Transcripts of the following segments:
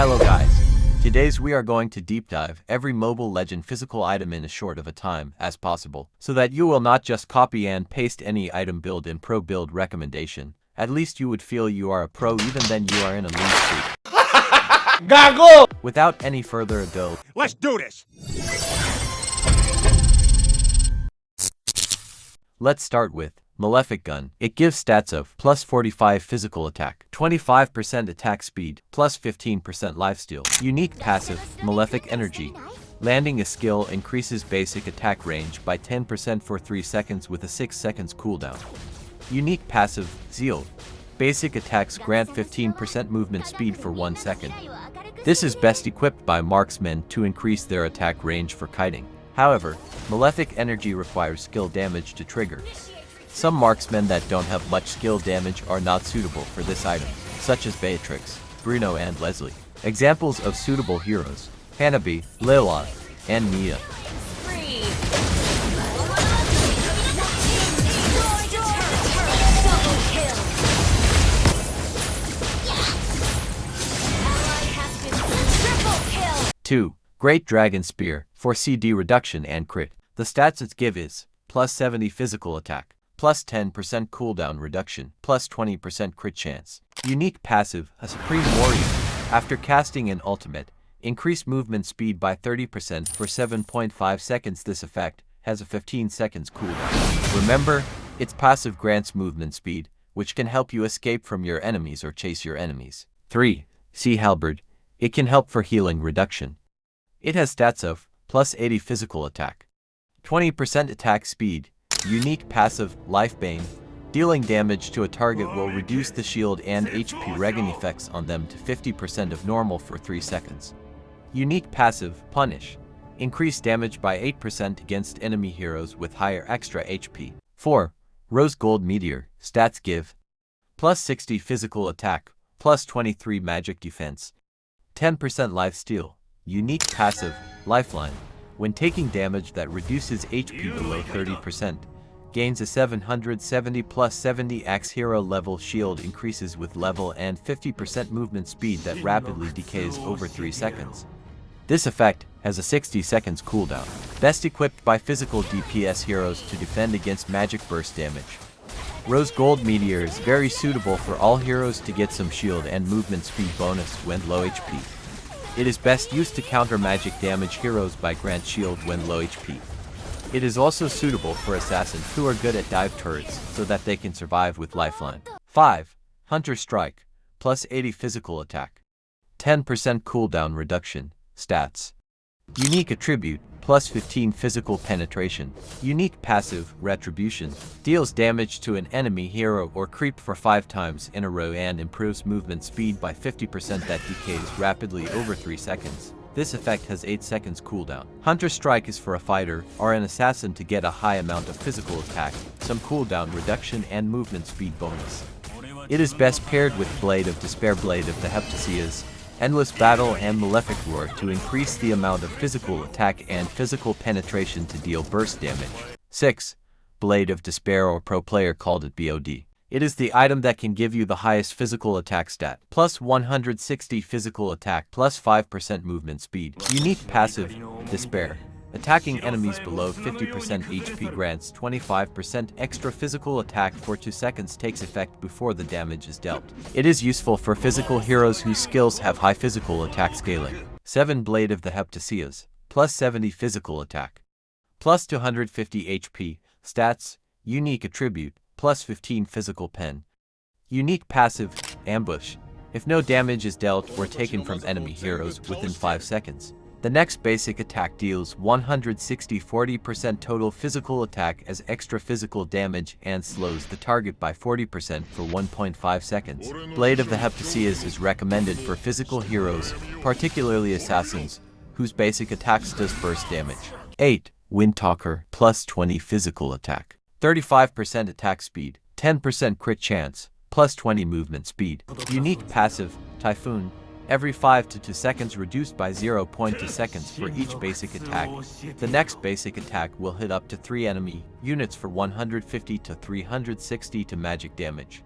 Hello guys. Today's we are going to deep dive every Mobile Legend physical item in as short of a time as possible, so that you will not just copy and paste any item build in pro build recommendation. At least you would feel you are a pro, even then you are in a league streak. Gago! Without any further ado, Let's do this! let's start with Malefic Gun. It gives stats of plus 45 physical attack, 25% attack speed, plus 15% lifesteal. Unique passive, Malefic Energy. Landing a skill increases basic attack range by 10% for 3 seconds with a 6 seconds cooldown. Unique passive, Zeal. Basic attacks grant 15% movement speed for 1 second. This is best equipped by marksmen to increase their attack range for kiting. However, Malefic Energy requires skill damage to trigger. Some marksmen that don't have much skill damage are not suitable for this item, such as Beatrix, Bruno and Leslie. Examples of suitable heroes: Hanabi, Leila, and Mia. Two, Great Dragon Spear, for CD reduction and crit. The stats it gives is plus 70 physical attack, plus 10% cooldown reduction, plus 20% crit chance. Unique passive, a Supreme Warrior. After casting an ultimate, increase movement speed by 30% for 7.5 seconds. This effect has a 15 seconds cooldown. Remember, its passive grants movement speed, which can help you escape from your enemies or chase your enemies. 3. HALBERG. It can help for healing reduction. It has stats of plus 80 physical attack, 20% attack speed. Unique passive, Lifebane. Dealing damage to a target will reduce the shield and HP regen effects on them to 50% of normal for 3 seconds. Unique passive, Punish. Increase damage by 8% against enemy heroes with higher extra HP. 4. Rose Gold Meteor. Stats give plus 60 physical attack, plus 23 magic defense, 10% lifesteal. Unique passive, Lifeline. When taking damage that reduces HP below 30%, gains a 770 plus 70x hero level shield, increases with level, and 50% movement speed that rapidly decays over 3 seconds. This effect has a 60 seconds cooldown. Best equipped by physical DPS heroes to defend against magic burst damage. Rose Gold Meteor is very suitable for all heroes to get some shield and movement speed bonus when low HP. It is best used to counter magic damage heroes by grant shield when low HP. It is also suitable for assassins who are good at dive turrets so that they can survive with lifeline. 5. Hunter Strike, plus 80 physical attack, 10% cooldown reduction. Stats. Unique attribute, plus 15 physical penetration. Unique passive, Retribution. Deals damage to an enemy hero or creep for 5 times in a row and improves movement speed by 50% that decays rapidly over 3 seconds. This effect has 8 seconds cooldown. Hunter Strike is for a fighter or an assassin to get a high amount of physical attack, some cooldown reduction, and movement speed bonus. It is best paired with Blade of Despair, Blade of the HEPTASIS, Endless Battle, and Malefic Roar to increase the amount of physical attack and physical penetration to deal burst damage. 6. Blade of Despair, or pro player called it BOD. It is the item that can give you the highest physical attack stat, plus 160 physical attack, plus 5% movement speed. Unique passive, Despair. Attacking enemies below 50% HP grants 25% extra physical attack for 2 seconds, takes effect before the damage is dealt. It is useful for physical heroes whose skills have high physical attack scaling. 7. Blade of the HEPTASIS, plus 70 physical attack, plus 250 HP. Stats. Unique attribute, plus 15 physical pen. Unique passive, Ambush. If no damage is dealt or taken from enemy heroes within 5 seconds, the next basic attack deals 160 40% total physical attack as extra physical damage and slows the target by 40% for 1.5 seconds. Blade of the HEPTASIS is recommended for physical heroes, particularly assassins, whose basic attacks does burst damage. 8. Windtalker, plus 20 physical attack, 35% attack speed, 10% crit chance, plus 20 movement speed. Unique passive, Typhoon. Every 5 to 2 seconds reduced by 0.2 seconds for each basic attack. The next basic attack will hit up to 3 enemy units for 150 to 360 to magic damage.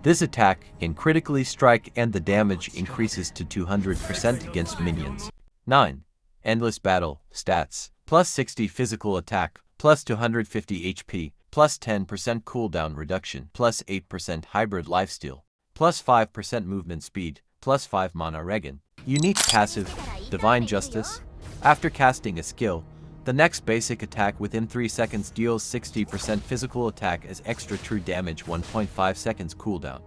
This attack can critically strike and the damage increases to 200% against minions. 9. Endless Battle. Stats. Plus 60 physical attack, plus 250 HP, plus 10% cooldown reduction, plus 8% hybrid lifesteal, plus 5% movement speed, plus 5 mana regen. Unique passive, Divine Justice. After casting a skill, the next basic attack within 3 seconds deals 60% physical attack as extra true damage 1.5 seconds cooldown.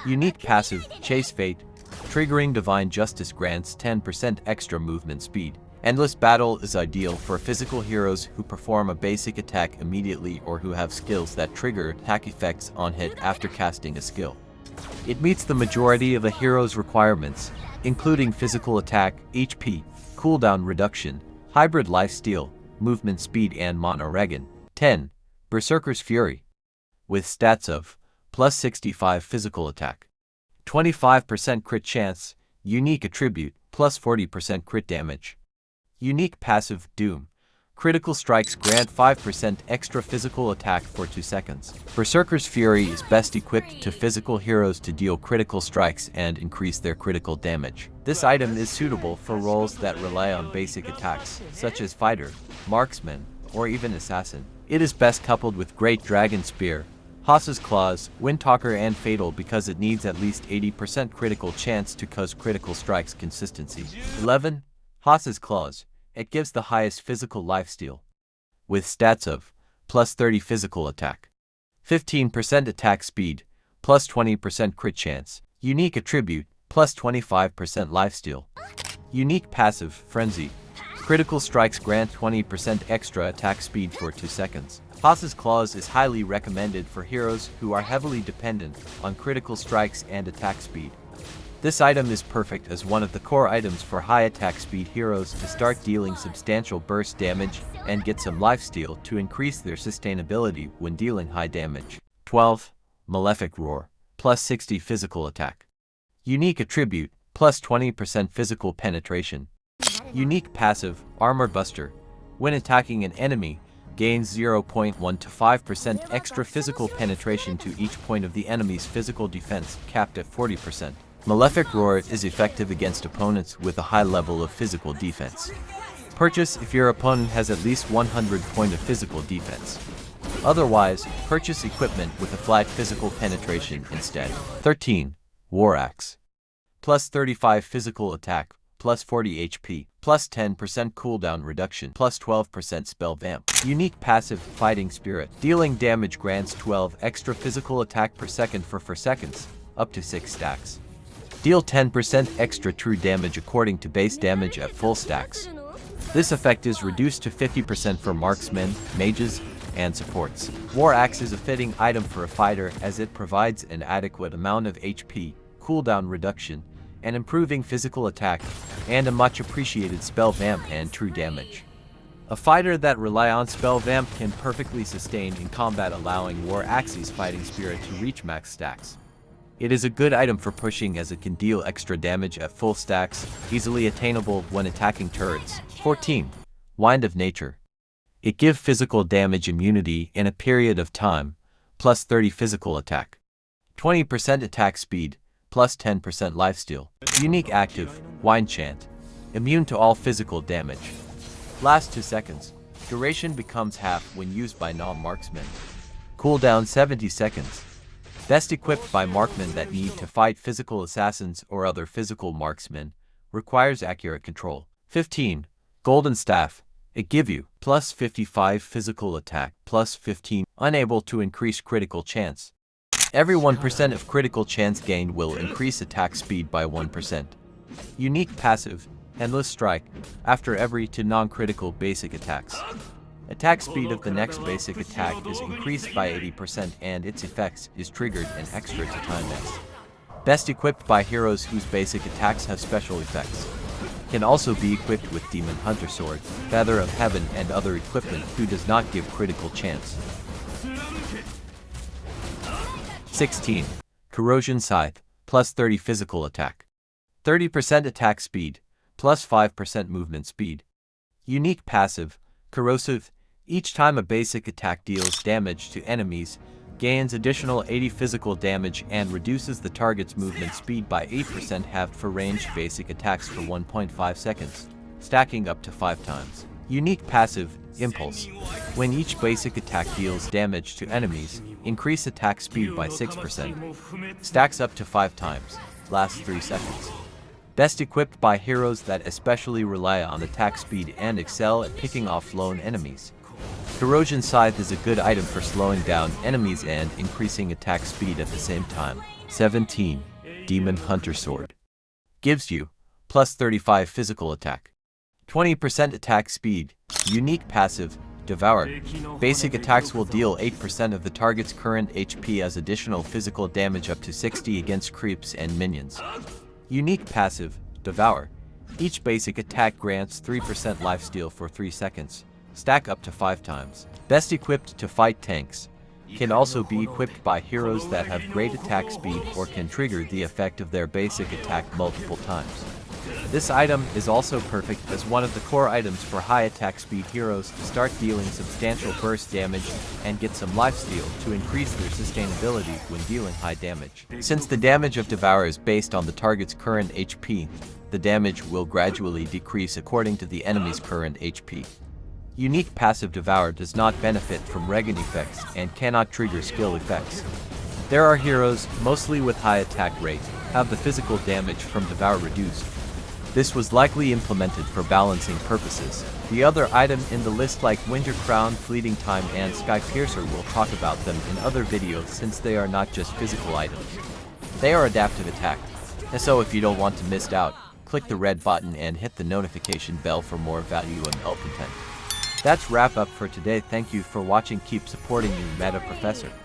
Unique passive, Chase Fate. Triggering Divine Justice grants 10% extra movement speed. Endless Battle is ideal for physical heroes who perform a basic attack immediately or who have skills that trigger attack effects on hit after casting a skill. It meets the majority of a hero's requirements, including physical attack, HP, cooldown reduction, hybrid lifesteal, movement speed and mana regen. 10. Berserker's Fury. With stats of plus 65 physical attack, 25% crit chance, unique attribute, plus 40% crit damage. Unique passive, Doom. Critical strikes grant 5% extra physical attack for 2 seconds. Berserker's Fury is best equipped to physical heroes to deal critical strikes and increase their critical damage. This item is suitable for roles that rely on basic attacks, such as Fighter, Marksman, or even Assassin. It is best coupled with Great Dragon Spear, HAAS'S Claws, Windtalker and Fatal because it needs at least 80% critical chance to cause critical strikes consistency. 11. HAAS'S Claws. It gives the highest physical lifesteal. With stats of plus 30 physical attack, 15% attack speed, plus 20% crit chance. Unique attribute, plus 25% lifesteal. Unique passive, Frenzy. Critical strikes grant 20% extra attack speed for 2 seconds. HAAS'S Claws is highly recommended for heroes who are heavily dependent on critical strikes and attack speed. This item is perfect as one of the core items for high attack speed heroes to start dealing substantial burst damage and get some lifesteal to increase their sustainability when dealing high damage. 12. Malefic Roar. Plus 60 physical attack. Unique attribute, plus 20% physical penetration. Unique passive, Armor Buster. When attacking an enemy, gains 0.1 to 5% extra physical penetration to each point of the enemy's physical defense, capped at 40%. Malefic Roar is effective against opponents with a high level of physical defense. Purchase if your opponent has at least 100 points of physical defense. Otherwise, purchase equipment with a flat physical penetration instead. 13. War Axe. Plus 35 physical attack, plus 40 HP, plus 10% cooldown reduction, plus 12% spell vamp. Unique passive, Fighting Spirit. Dealing damage grants 12 extra physical attack per second for 4 seconds, up to 6 stacks. Deal 10% extra true damage according to base damage at full stacks. This effect is reduced to 50% for marksmen, mages, and supports. War Axe is a fitting item for a fighter as it provides an adequate amount of HP, cooldown reduction, and improving physical attack, and a much appreciated spell vamp and true damage. A fighter that rely on spell vamp can perfectly sustain in combat, allowing War Axe's Fighting Spirit to reach max stacks. It is a good item for pushing as it can deal extra damage at full stacks, easily attainable when attacking turrets. 14. Wind of Nature. It gives physical damage immunity in a period of time, plus 30 physical attack, 20% attack speed, plus 10% lifesteal. Unique active, Wind Chant. Immune to all physical damage. Lasts 2 seconds. Duration becomes half when used by non-marksmen. Cooldown 70 seconds. Best equipped by marksmen that need to fight physical assassins or other physical marksmen. Requires accurate control. 15. Golden Staff. It give you plus 55 physical attack, plus 15. Unable to increase critical chance. Every 1% of critical chance gained will increase attack speed by 1%. Unique passive, Endless Strike. After every 2 non-critical basic attacks, attack speed of the next basic attack is increased by 80% and its effects is triggered an extra to time next. Best equipped by heroes whose basic attacks have special effects. Can also be equipped with Demon Hunter Sword, Feather of Heaven and other equipment who does not give critical chance. 16. Corrosion Scythe, plus 30 physical attack, 30% attack speed, plus 5% movement speed. Unique passive, Corrosive. Each time a basic attack deals damage to enemies, gains additional 80 physical damage and reduces the target's movement speed by 8% halved for ranged basic attacks for 1.5 seconds, stacking up to 5 times. Unique passive, Impulse. When each basic attack deals damage to enemies, increase attack speed by 6%. Stacks up to 5 times, lasts 3 seconds. Best equipped by heroes that especially rely on attack speed and excel at picking off lone enemies. Corrosion Scythe is a good item for slowing down enemies and increasing attack speed at the same time. 17. Demon Hunter Sword. Gives you plus 35 physical attack, 20% attack speed. Unique passive, Devour. Basic attacks will deal 8% of the target's current HP as additional physical damage up to 60 against creeps and minions. Unique passive, Devour. Each basic attack grants 3% lifesteal for 3 seconds. Stack up to 5 times. Best equipped to fight tanks. Can also be equipped by heroes that have great attack speed or can trigger the effect of their basic attack multiple times. This item is also perfect as one of the core items for high attack speed heroes to start dealing substantial burst damage and get some lifesteal to increase their sustainability when dealing high damage. Since the damage of Devour is based on the target's current HP, the damage will gradually decrease according to the enemy's current HP. Unique passive Devour does not benefit from regen effects and cannot trigger skill effects. There are heroes, mostly with high attack rate, have the physical damage from Devour reduced. This was likely implemented for balancing purposes. The other item in the list like Winter Crown, Fleeting Time and Sky Piercer will talk about them in other videos since they are not just physical items. They are adaptive attack. And so if you don't want to miss out, click the red button and hit the notification bell for more value and help content. That's wrap up for today. Thank you for watching. Keep supporting you, Meta Professor.